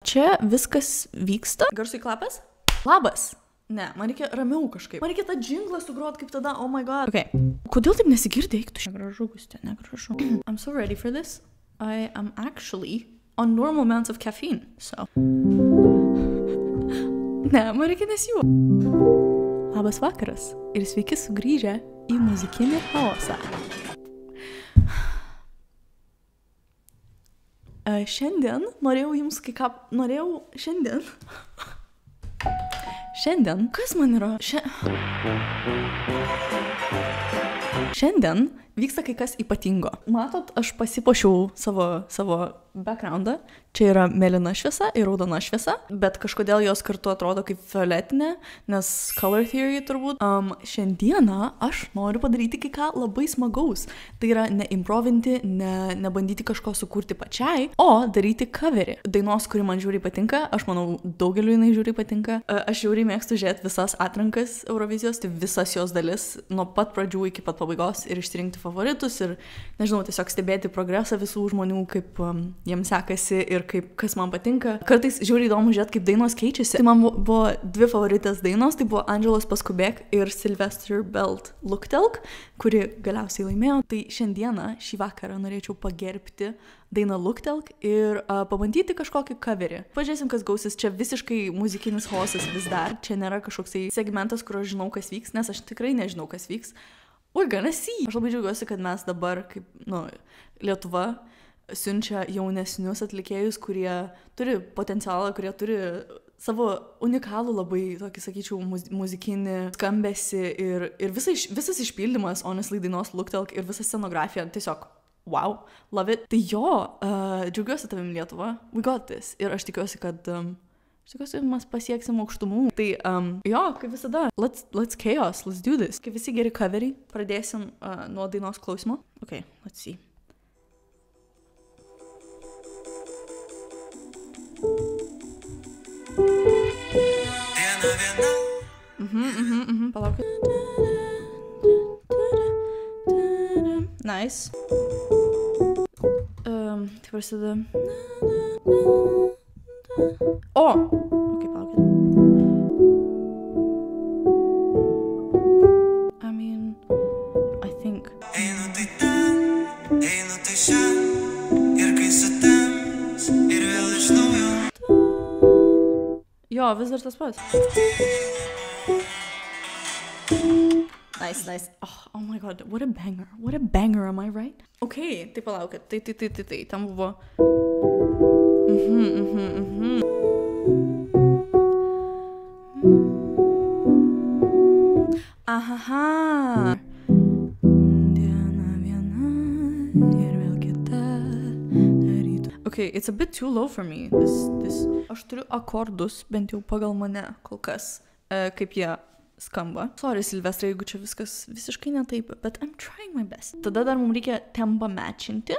Čia viskas vyksta. Garsui klapas? Labas. Ne, man reikia ramiau kažkaip. Man reikia tą džinglą sugrot kaip tada, oh my god. Okay. Kodėl taip nesigirdi, eik tu čia negražu, Gustė, negražu. I'm so ready for this. I am actually on normal amounts of caffeine, so. Ne, man reikia nesijų. Labas vakaras ir sveiki sugrįžę į muzikinį chaosą. Šiandien norėjau jums kai ką... Šiandien, kas man yra? Šiandien vyksta kai kas ypatingo. Matot, aš pasipuošiau savo backgroundą. Čia yra mėlyna šviesa ir raudona šviesa, bet kažkodėl jos kartu atrodo kaip violetinė, nes color theory turbūt. Šiandieną aš noriu padaryti kai ką labai smagaus. Tai yra neimprovinti, nebandyti kažko sukurti pačiai, o daryti coverį. Dainos, kuri man žiūriai patinka, aš manau, daugeliu jinai žiūriai patinka. Aš žiūriai mėgstu žiūrėti visas atrankas Eurovizijos, tai visas jos dalis, nuo pat pradžių iki pat pabaigos ir išsirinkti favoritus ir, nežinau, tiesiog stebėti progresą visų žmonių, kaip jiems sekasi ir kas man patinka. Kartais žiūriai įdomu žiūrėti, kaip dainos keičiasi. Tai man buvo dvi favoritės dainos, tai buvo Andželos Paskubek ir Sylvester Belt Luktelk, kuri galiausiai laimėjo. Tai šiandieną, šį vakarą norėčiau pagerbti dainą Luktelk ir pabandyti kažkokį coverį. Pažiūrėsim, kas gausis. Čia visiškai muzikinis chaosas vis dar. Čia nėra kažkoksai segmentas, kur aš žinau, kas vyks, nes aš tikrai nežinau, kas vyks. We're gonna see. Aš labai džiaugiuosi, kad mes dabar, kaip, Lietuva, siunčia jaunesnius atlikėjus, kurie turi potencialą, kurie turi savo unikalų labai, tokį, sakyčiau, muzikinį skambesį ir visas išpildymas, honestly, dainos Luktelk ir visa scenografija, tiesiog, wow, love it. Tai jo, džiaugiuosi tavim Lietuva, we got this. Ir aš tikiuosi, kad mes pasieksim aukštumų. Tai jo, kaip visada, let's chaos, let's do this. Kaip visi geri coveriai, pradėsim nuo dainos klausimo. Okay, let's see. Palaukit. Nice. Tai prasideda. O! Ok, palaukit. I mean, I think. Einu tai ten, einu tai šian, ir kai sutems, ir vėl iš naujo. Jo, vis dar tas pats. Nice. Oh my god, what a banger, am I right? Okay, tai palaukit, tai, tam buvo... Aha. Diena viena ir vėl kita. Okay, it's a bit too low for me. This. Aš turiu akordus, bent jau pagal mane kol kas, kaip jie skamba. Sorry, Silvestrai, jeigu čia viskas visiškai ne taip, but I'm trying my best. Tada dar mums reikia tempą matchinti.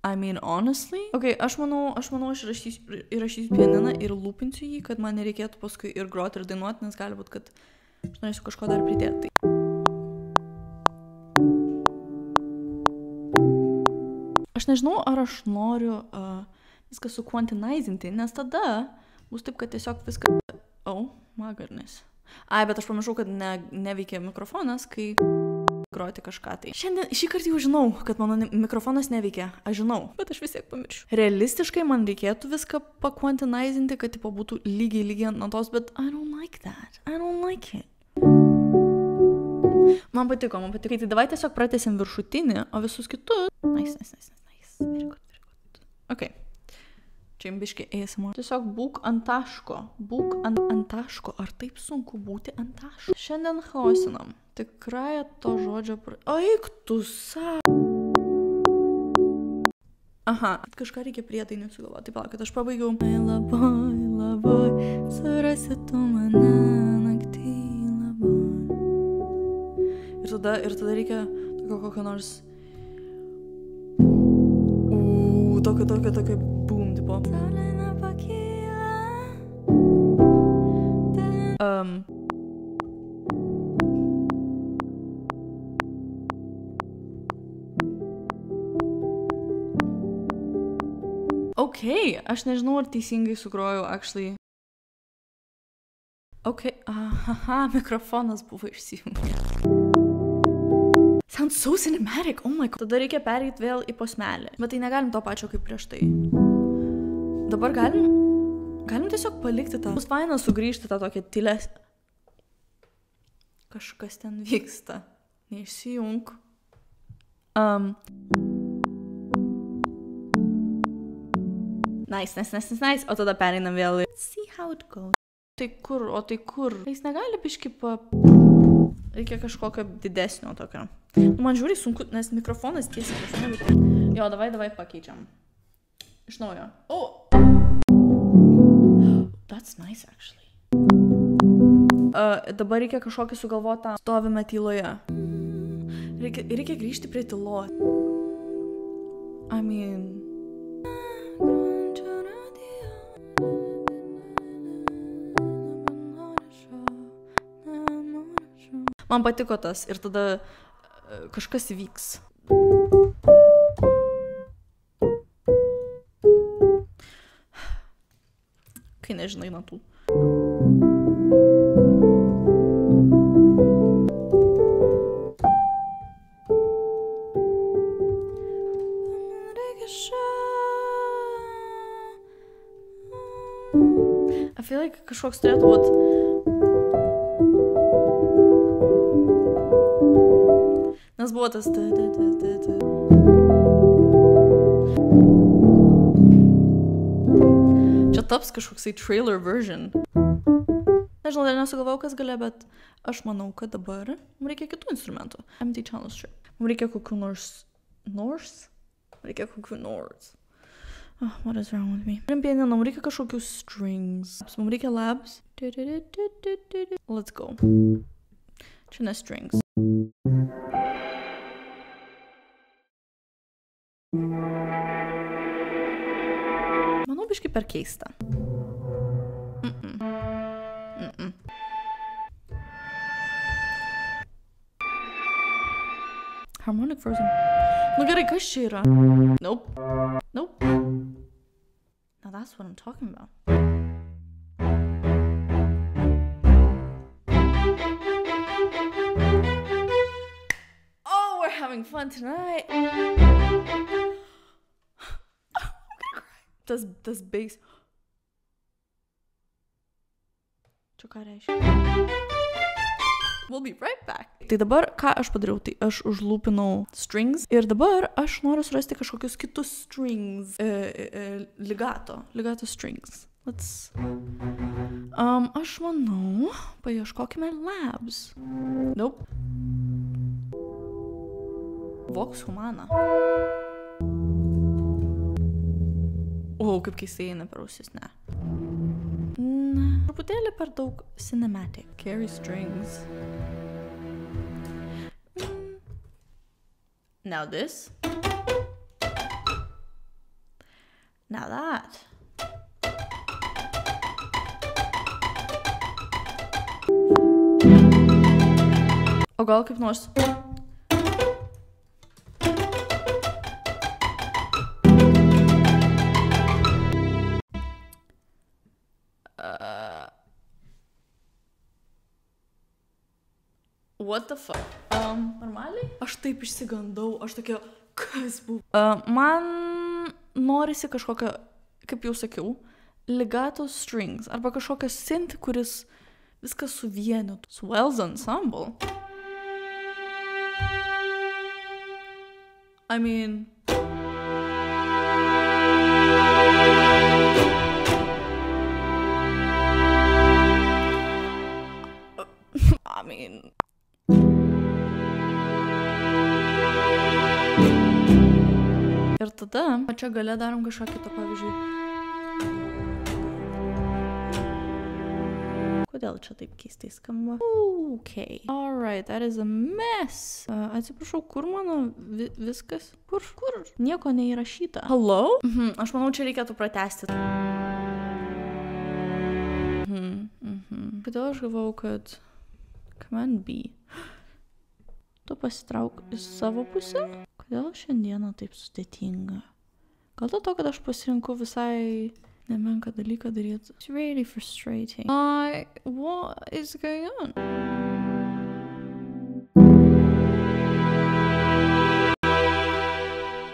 I mean, honestly. Okay, aš manau, aš įrašysiu pianiną ir lūpinsiu jį, kad man nereikėtų paskui ir groti ir dainuoti, nes gali būt, kad aš norėsiu kažko dar pridėti. Aš nežinau, ar aš noriu viską suquantinizinti, nes tada bus taip, kad tiesiog viską... Oh, my goodness. Ai, bet aš pamiršau, kad neveikia mikrofonas, kai groti kažką tai. Šiandien, šį kartą jau žinau, kad mano mikrofonas neveikia. Aš žinau, bet aš vis tiek pamiršiu. Realistiškai man reikėtų viską paquantinizinti, kad tipo būtų lygiai ant natos, bet I don't like that. I don't like it. Man patiko. Tai davai tiesiog pratęsim viršutinį, o visus kitus... Nice. Very good. Okay. Čia imbiškai eisimo. Tiesiog būk ant taško. Būk ant taško. Ar taip sunku būti ant taško? Šiandien chaosinam. Tikrąją to žodžio... Eik tu sa... Aha. Kažką reikia priedainį sugalvoti. Tai palauk, aš pabaigiau. Labai, surasi tu mane naktį labai. Ir tada reikia kokio nors... Tokio boom, tipo. Saulė pakyla. Ok, aš nežinau, ar teisingai sugrojau, actually. Ok, aha, mikrofonas buvo išsijungęs. Sounds so cinematic, oh my god. Tada reikia pereiti vėl į posmelį. Bet tai negalim to pačio kaip prieš tai. Dabar galim tiesiog palikti tą. Bus faina sugrįžti tą tokią tylės. Kažkas ten vyksta. Neišsijunk. Nice. O tada pereinam vėl. See how it goes. Tai kur? Jis negali biški Reikia kažkokio didesnio tokio. Man žiūri sunku, nes mikrofonas tiesiai prieš mane. Jo, davai pakeičiam. Iš naujo. Oh! That's nice, actually. Dabar reikia kažkokį sugalvotą. Stovime tyloje. Reikia grįžti prie tylos. I mean... Man patiko tas ir tada kažkas įvyks. Kai nežinai natų. I feel like kažkoks turėtų būt... Nes buvo tas... Čia taps kažkoksai trailer version. Nežinau, dar nesugalvau, kas galia, bet aš manau, kad dabar mums reikia kitų instrumentų. Empty channel strip. Mums reikia kokių nors... What is wrong with me? Pianino, mums reikia kažkokių strings. Mums reikia labs. Let's go. Čia ne strings. Manau, biškai per keista. Harmonic frozen. Nu gerai, kas čia yra? Nope. Now that's what I'm talking about. Oh, we're having fun tonight. Tas bass. Čia ką reiškia? We'll be right back. Tai dabar, ką aš padariau, tai aš užlūpinau strings ir dabar aš noriu surasti kažkokius kitus strings. Ligato strings. Let's... Aš manau, paieškokime labs. Nope. Vox Humana. Kaip keistai eina per ausis, ne. Truputėlį per daug cinematic. Carry strings. Now this. Now that. O gal kaip nors... What the fuck? Normaliai? Aš taip išsigandau, aš tokia, kas buvo? Man norisi kažkokią, kaip jau sakiau, legato strings, arba kažkokią synth, kuris viskas suvienytų. Swells ensemble. I mean... Ir tada, čia gale darom kažką kitą, pavyzdžiui. Kodėl čia taip keistai skamba? Okay. Alright, that is a mess. Atsiprašau, kur mano viskas? Kur? Nieko neįrašyta. Hello? Aš manau, čia reikėtų pratęsti. Kodėl aš galvau, kad... Command B. Tu pasitrauk į savo pusę? Kodėl šiandieną taip sudėtinga? Gal dėl to, kad aš pasirinku visai nemenką dalyką daryti. It's really frustrating. What is going on?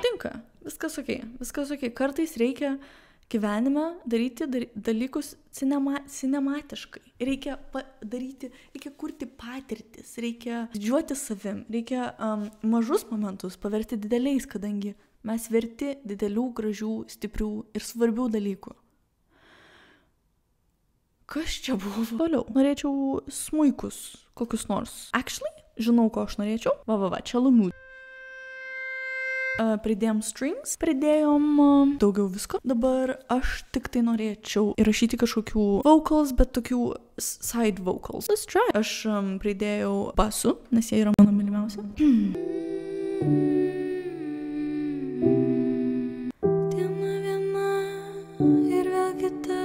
Tinka. Viskas okei. Kartais reikia gyvenime daryti dalykus cinematiškai. Reikia kurti patirtis, reikia didžiuoti savim, reikia mažus momentus paverti dideliais, kadangi mes verti didelių, gražių, stiprių ir svarbių dalykų. Kas čia buvo? Toliau. Norėčiau smuikus, kokius nors. Actually, žinau, ko aš norėčiau. Va, čia lumų. Pridėjom strings, pridėjom daugiau visko. Dabar aš tik tai norėčiau įrašyti kažkokių vocals, bet tokių side vocals. Let's try. Aš pridėjau basų, nes jie yra mano mylimiausia. Diena viena ir vėl kita.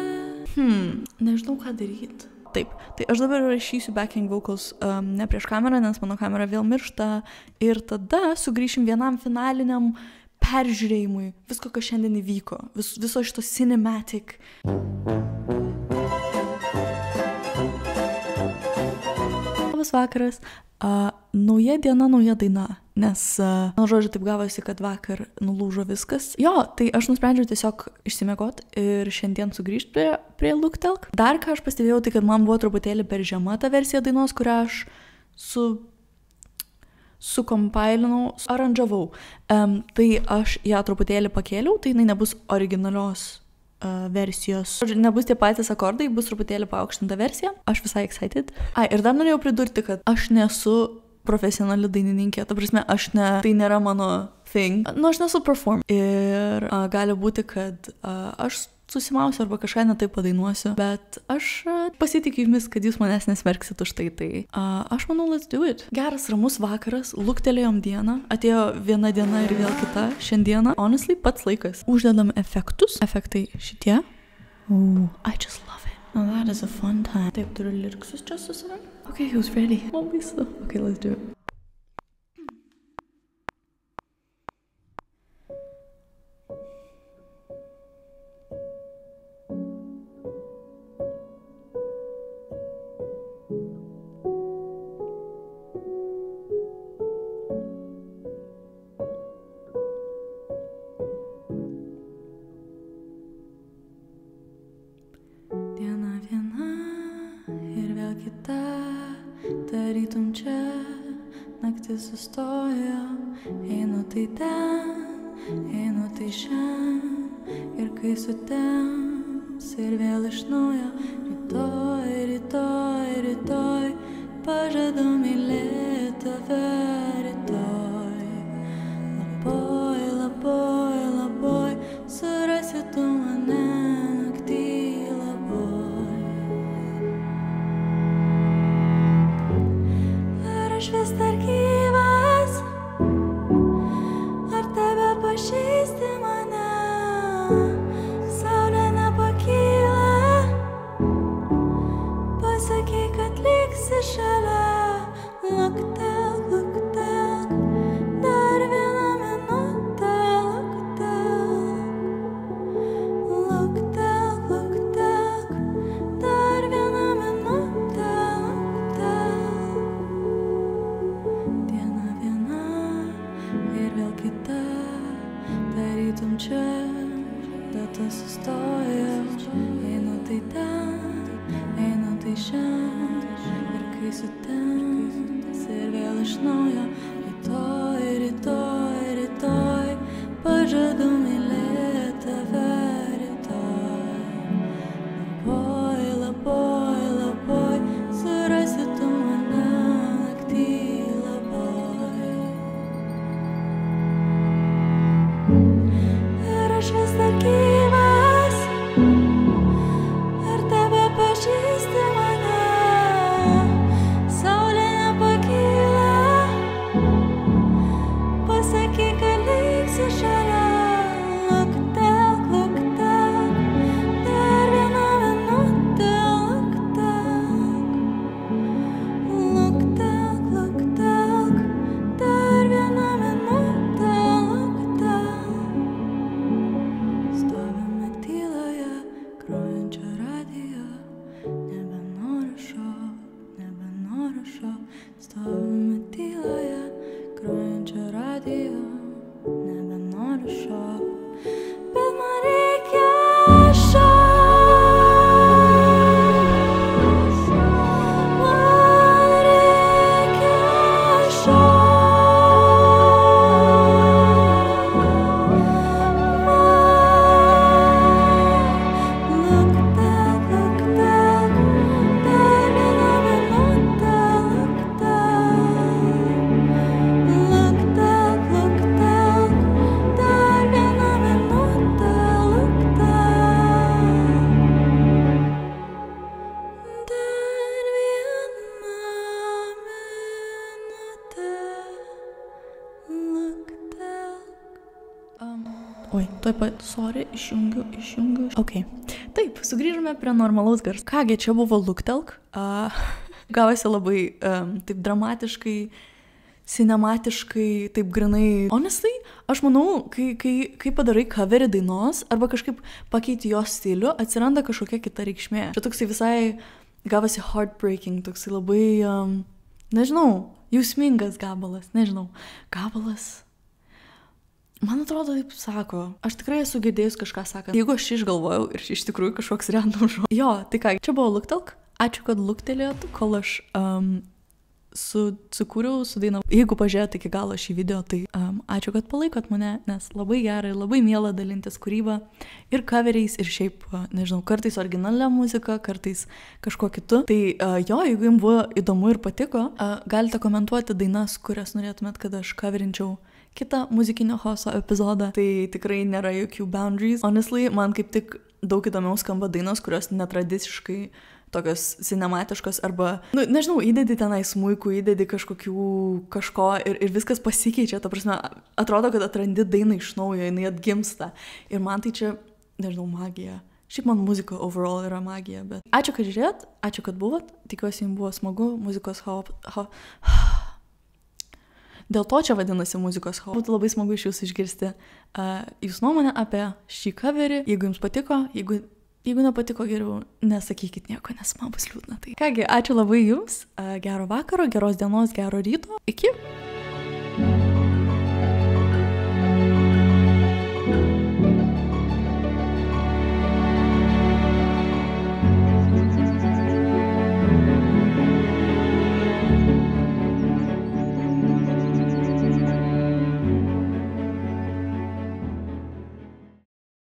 Nežinau, ką daryti. Taip, tai aš dabar rašysiu backing vocals ne prieš kamerą, nes mano kamera vėl miršta ir tada sugrįšim vienam finaliniam peržiūrėjimui visko, kas šiandien įvyko, viso šito cinematic. Labas vakaras, nauja diena, nauja daina, nes, žodžiu, taip gavosi, kad vakar nulūžo viskas. Jo, tai aš nusprendžiau tiesiog išsimiegot ir šiandien sugrįžti prie Looktelk. Dar ką aš pastebėjau, tai kad man buvo truputėlį per žema ta versija dainos, kurią aš sukompailinau, aranžavau. Tai aš ją truputėlį pakėliau, tai jinai nebus originalios versijos. Nebus tie patys akordai, bus truputėlį paaukštinta versija. Aš visai excited. Ir dar norėjau pridurti, kad aš nesu profesionali dainininkė. Ta prasme, tai nėra mano thing. Aš nesu perform. Ir gali būti, kad aš susimausiu arba kažką netaip padainuosiu. Bet aš pasitikiu jumis, kad jūs manęs nesmerksit už tai. Tai aš manau, let's do it. Geras, ramus vakaras, luktelėjom dieną, atėjo viena diena ir vėl kita šiandieną. Honestly, pats laikas. Uždedam efektus. Efektai šitie. I just love it. Now that is a fun time. Taip, turiu liriksus čia su savim. Okay, who's ready? Man baisu. Okay, let's do it. Tarytum čia, naktis sustojo, einu tai ten, einu tai šen, ir kai sutems ir vėl iš naujo, rytoj, rytoj, rytoj, pažadu mylėti tave rytoj. Laboj, laboj, laboj, surasi tu mane naktį laboj. Aš vis dar gyvas, ar tebe pažįsti mane, saulė nepakyla, pasakyk, kad liksi šalia, luktelk, luktelk, dar vieną minutę, luktelk, luktelk, dar vieną minutę, tarytum čia, data sustojo, einu tai ten, einu tai šen, ir kai sutems ir vėl iš naujo, rytoj, rytoj, rytoj, pažadu mylėti tave rytoj. Laboj, laboj, laboj, surasi tu mane naktį laboj. Aš vis dar gyvas, ar tebe pažįsti mane, saulė nepakyla, Oi, tuoj pat, sorry, išjungiu. Ok. Taip, sugrįžome prie normalaus garso. Kągi, čia buvo Luktelk. Gavosi labai taip dramatiškai, cinematiškai, taip grinai. Honestly, aš manau, kai padarai coverį dainos, arba kažkaip pakeiti jos stilių, atsiranda kažkokia kita reikšmė. Čia toksai visai gavosi heartbreaking, toksai labai, nežinau, jausmingas gabalas, gabalas. Man atrodo, taip sako. Aš tikrai esu girdėjus kažką sakant. Jeigu aš išgalvojau ir iš tikrųjų kažkoks random žodis. Jo, tai ką, čia buvo Luktelk. Ačiū, kad luktelėjot, kol aš sukūriau, sudainavau. Jeigu pažiūrėjote iki galo šį video, tai ačiū, kad palaikot mane, nes labai gerai, labai miela dalintis kūrybą ir coveriais, ir šiaip, nežinau, kartais originalia muzika, kartais kažkuo kitu. Tai jo, jeigu jums buvo įdomu ir patiko, galite komentuoti dainas, kurias norėtumėt, kad aš coverinčiau kitą muzikinio chaoso epizodą. Tai tikrai nėra jokių boundaries. Honestly, man kaip tik daug įdomiau skamba dainos, kurios netradiciškai tokios cinematiškos arba, nežinau, įdedi tenai smuikų, įdedi kažko ir viskas pasikeičia. Ta prasme, atrodo, kad atrandi dainą iš naujo, jinai atgimsta. Ir man tai čia, nežinau, magija. Šiaip man muzika overall yra magija, bet ačiū, kad žiūrėjot, ačiū, kad buvot. Tikiuosi, jums buvo smagu. Muzikos Dėl to čia vadinasi muzikos chaos. Būtų labai smagu iš jūsų išgirsti jūsų nuomonę apie šį coverį. Jeigu jums patiko, jeigu nepatiko, geriau nesakykit nieko, nes man bus liūdna. Tai kągi, ačiū labai jums. Gero vakaro, geros dienos, gero ryto. Iki.